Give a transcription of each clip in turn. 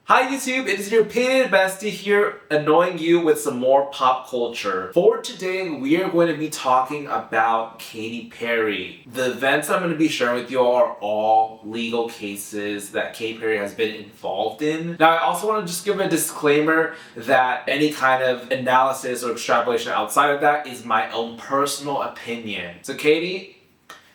Hi YouTube, it is your opinionated bestie here, annoying you with some more pop culture. For today, we are going to be talking about Katy Perry. The events I'm going to be sharing with you are all legal cases that Katy Perry has been involved in. Now, I also want to just give a disclaimer that any kind of analysis or extrapolation outside of that is my own personal opinion. So Katy,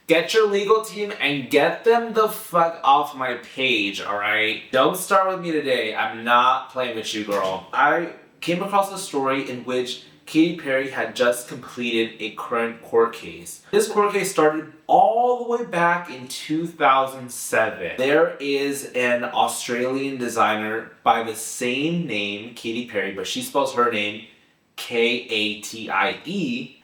get your legal team and get them the fuck off my page, alright? Don't start with me today. I'm not playing with you, girl. I came across a story in which Katy Perry had just completed a current court case. This court case started all the way back in 2007. There is an Australian designer by the same name, Katy Perry, but she spells her name Katie.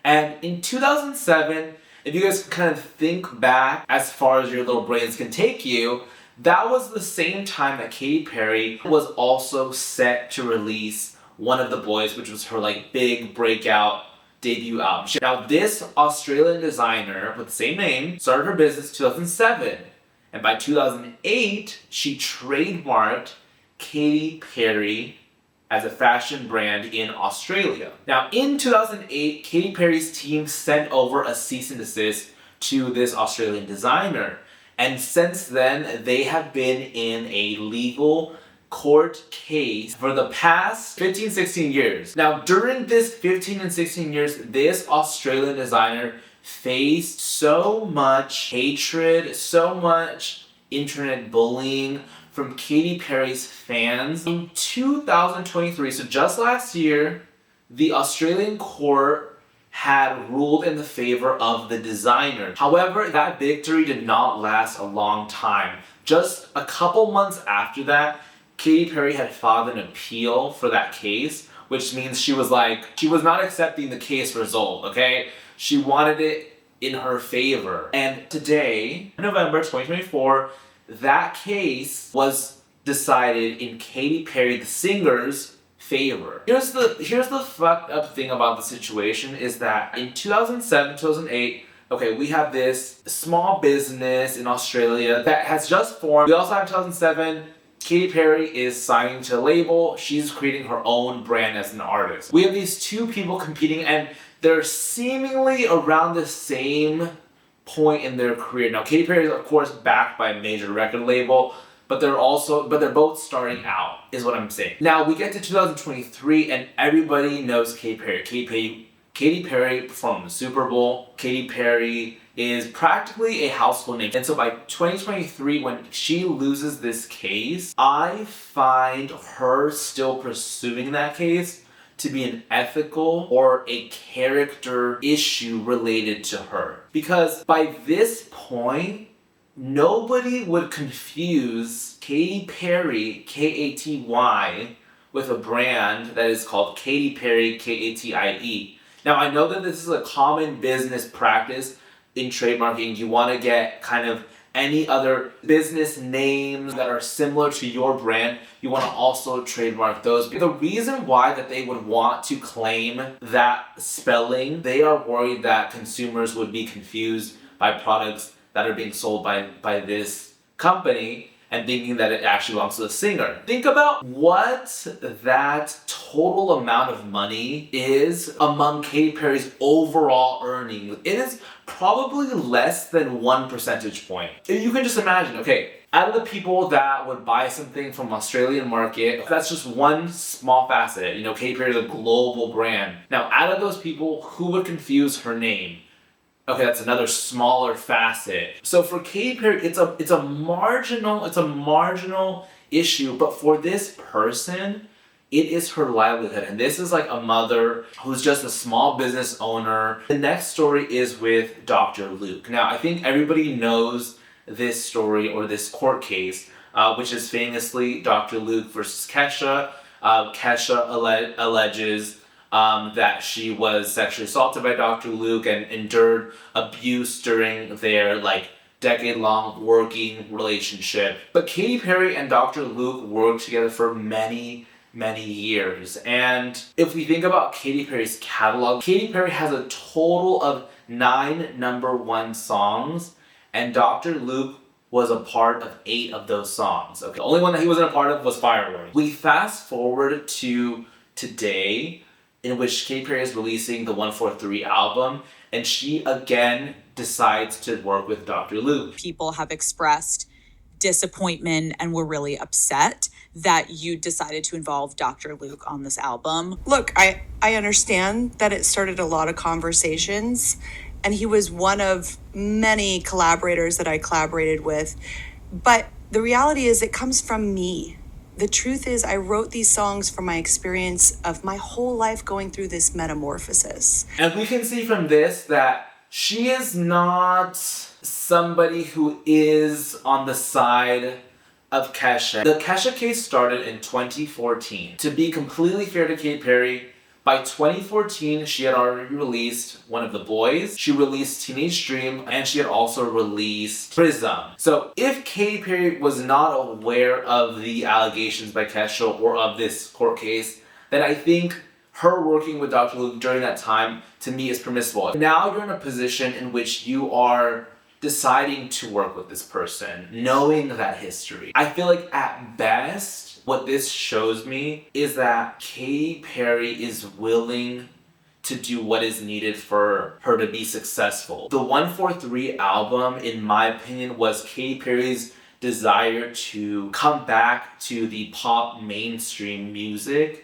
And in 2007, if you guys can kind of think back as far as your little brains can take you, that was the same time that Katy Perry was also set to release One of the Boys, which was her big breakout debut album. Now this Australian designer with the same name started her business in 2007. And by 2008, she trademarked Katy Perry as a fashion brand in Australia. Now, in 2008, Katy Perry's team sent over a cease and desist to this Australian designer. And since then, they have been in a legal court case for the past 15, 16 years. Now, during this 15 and 16 years, this Australian designer faced so much hatred, so much internet bullying from Katy Perry's fans. In 2023, so just last year, the Australian court had ruled in the favor of the designer. However, that victory did not last a long time. Just a couple months after that, Katy Perry had filed an appeal for that case, which means she was not accepting the case result, okay? She wanted it in her favor. And today, November 2024, that case was decided in Katy Perry, the singer's favor. Here's the fucked up thing about the situation is that in 2007, 2008, okay, we have this small business in Australia that has just formed. We also have 2007, Katy Perry is signing to a label. She's creating her own brand as an artist. We have these two people competing and they're seemingly around the same point in their career. Now, Katy Perry is of course backed by a major record label, but they're both starting out, is what I'm saying. Now we get to 2023 and everybody knows Katy Perry. Katy Perry performed the Super Bowl. Katy Perry is practically a household name. And so by 2023, when she loses this case, I find her still pursuing that case to be an ethical or a character issue related to her. Because by this point, nobody would confuse Katy Perry, Katy, with a brand that is called Katy Perry, Katie. Now, I know that this is a common business practice in trademarking. You want to get kind of any other business names that are similar to your brand, you want to also trademark those. The reason why that they would want to claim that spelling, they are worried that consumers would be confused by products that are being sold by this company and thinking that it actually belongs to the singer. Think about what that total amount of money is among Katy Perry's overall earnings. It is probably less than 1 percentage point. You can just imagine, okay, out of the people that would buy something from Australian market, that's just one small facet. You know, Katy Perry is a global brand. Now, out of those people, who would confuse her name? Okay, that's another smaller facet. So for Katy Perry, it's a marginal issue, but for this person, it is her livelihood. And this is like a mother who's just a small business owner. The next story is with Dr. Luke. Now, I think everybody knows this story or this court case, which is famously Dr. Luke versus Kesha. Kesha alleges that she was sexually assaulted by Dr. Luke and endured abuse during their decade-long working relationship. But Katy Perry and Dr. Luke worked together for many years. And if we think about Katy Perry's catalog, Katy Perry has a total of 9 number 1 songs, and Dr. Luke was a part of 8 of those songs. Okay, the only one that he wasn't a part of was Fireworks. We fast forward to today, in which Katy Perry is releasing the 143 album, and she again decides to work with Dr. Luke. People have expressed disappointment and were really upset that you decided to involve Dr. Luke on this album. Look, I understand that it started a lot of conversations, and he was one of many collaborators that I collaborated with. But the reality is it comes from me. The truth is I wrote these songs from my experience of my whole life going through this metamorphosis. And we can see from this that she is not somebody who is on the side of Kesha. The Kesha case started in 2014. To be completely fair to Katy Perry, by 2014, she had already released One of the Boys, she released Teenage Dream, and she had also released Prism. So if Katy Perry was not aware of the allegations by Kesha or of this court case, then I think her working with Dr. Luke during that time, to me, is permissible. Now you're in a position in which you are deciding to work with this person, knowing that history. I feel like at best, what this shows me is that Katy Perry is willing to do what is needed for her to be successful. The 143 album, in my opinion, was Katy Perry's desire to come back to the pop mainstream music.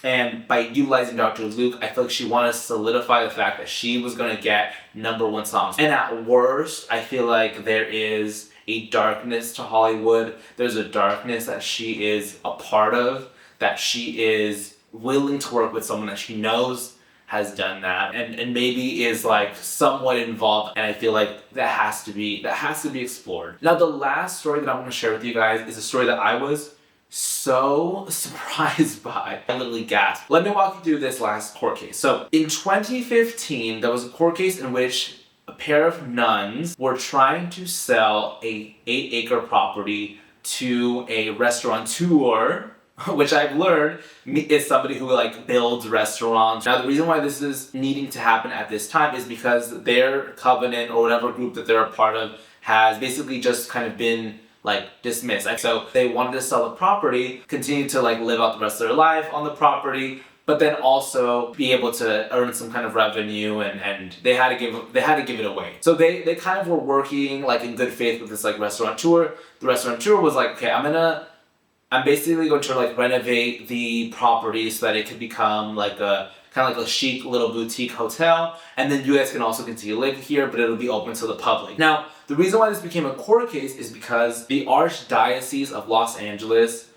And by utilizing Dr. Luke, I feel like she wanted to solidify the fact that she was going to get #1 songs. And at worst, I feel like there is a darkness to Hollywood. There's a darkness that she is a part of, that she is willing to work with someone that she knows has done that and maybe is like somewhat involved. And I feel like that has to be explored. Now, the last story that I want to share with you guys is a story that I was so surprised by. I literally gasped. Let me walk you through this last court case. So in 2015, there was a court case in which a pair of nuns were trying to sell a 8-acre property to a restaurateur, which I've learned is somebody who like builds restaurants. Now, the reason why this is needing to happen at this time is because their covenant or whatever group that they're a part of has basically just kind of been like dismissed. So they wanted to sell the property, continue to like live out the rest of their life on the property, but then also be able to earn some kind of revenue, and they had to give it away. So they kind of were working like in good faith with this like restaurateur. The restaurateur was like, okay, I'm basically going to like renovate the property so that it could become like a kind of like a chic little boutique hotel, and then you guys can also continue to live here, but it'll be open to the public. Now, the reason why this became a court case is because the Archdiocese of Los Angeles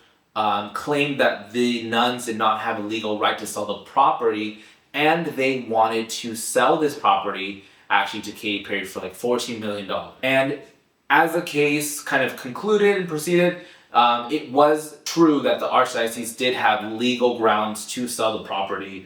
claimed that the nuns did not have a legal right to sell the property, and they wanted to sell this property actually to Katy Perry for like $14 million. And as the case kind of concluded and proceeded, it was true that the Archdiocese did have legal grounds to sell the property,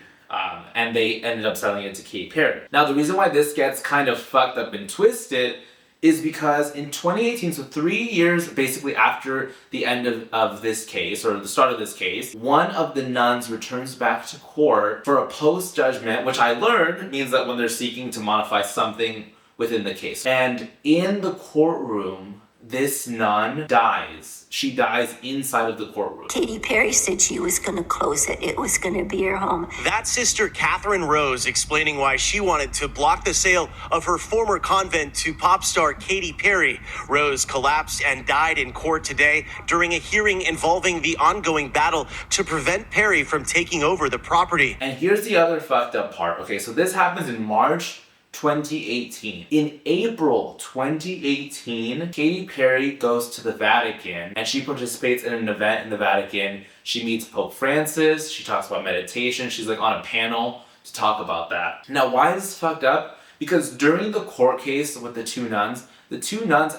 and they ended up selling it to Katy Perry. Now, the reason why this gets kind of fucked up and twisted is because in 2018, so 3 years basically after the end of this case, or the start of this case, one of the nuns returns back to court for a post-judgment, which I learned means that when they're seeking to modify something within the case. And in the courtroom, this nun dies. She dies inside of the courtroom. Katy Perry said she was going to close it. It was going to be her home. That's Sister Catherine Rose explaining why she wanted to block the sale of her former convent to pop star Katy Perry. Rose collapsed and died in court today during a hearing involving the ongoing battle to prevent Perry from taking over the property. And here's the other fucked up part. Okay, so this happens in March 2018. In April 2018, Katy Perry goes to the Vatican and she participates in an event in the Vatican. She meets Pope Francis. She talks about meditation. She's like on a panel to talk about that. Now, why is this fucked up? Because during the court case with the two nuns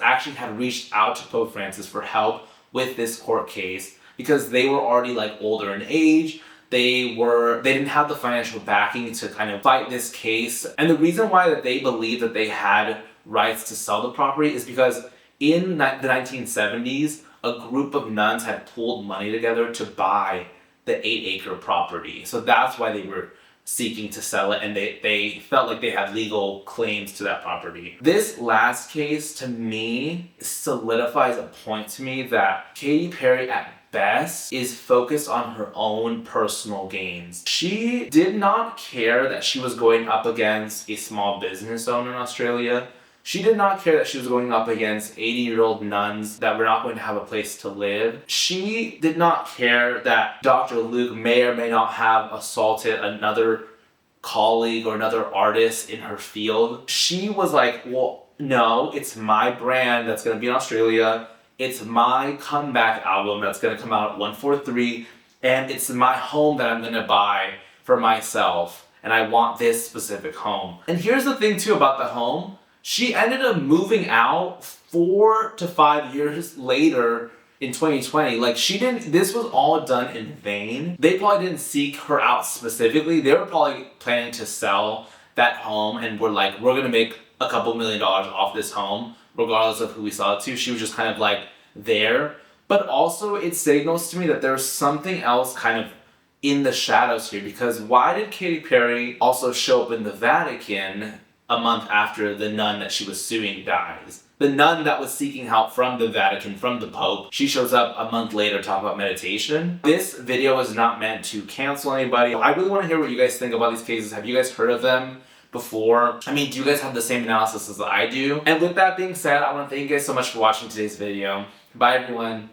actually had reached out to Pope Francis for help with this court case because they were already like older in age. They didn't have the financial backing to kind of fight this case. And the reason why that they believed that they had rights to sell the property is because in the 1970s, a group of nuns had pooled money together to buy the 8-acre property. So that's why they were seeking to sell it, and they felt like they had legal claims to that property. This last case, to me, solidifies a point to me that Katy Perry at best is focused on her own personal gains. She did not care that she was going up against a small business owner in Australia. She did not care that she was going up against 80-year-old nuns that were not going to have a place to live. She did not care that Dr. Luke may or may not have assaulted another colleague or another artist in her field. She was like, well, no, it's my brand that's going to be in Australia. It's my comeback album that's going to come out at 143. And it's my home that I'm going to buy for myself. And I want this specific home. And here's the thing too about the home. She ended up moving out 4 to 5 years later in 2020. Like, this was all done in vain. They probably didn't seek her out specifically. They were probably planning to sell that home and were like, we're gonna make a couple $1 million off this home, regardless of who we sell it to. She was just kind of like there. But also it signals to me that there's something else kind of in the shadows here, because why did Katy Perry also show up in the Vatican a month after the nun that she was suing dies? The nun that was seeking help from the Vatican, from the Pope, she shows up a month later talking about meditation. This video is not meant to cancel anybody. I really want to hear what you guys think about these cases. Have you guys heard of them before? I mean, do you guys have the same analysis as I do? And with that being said, I want to thank you guys so much for watching today's video. Bye, everyone.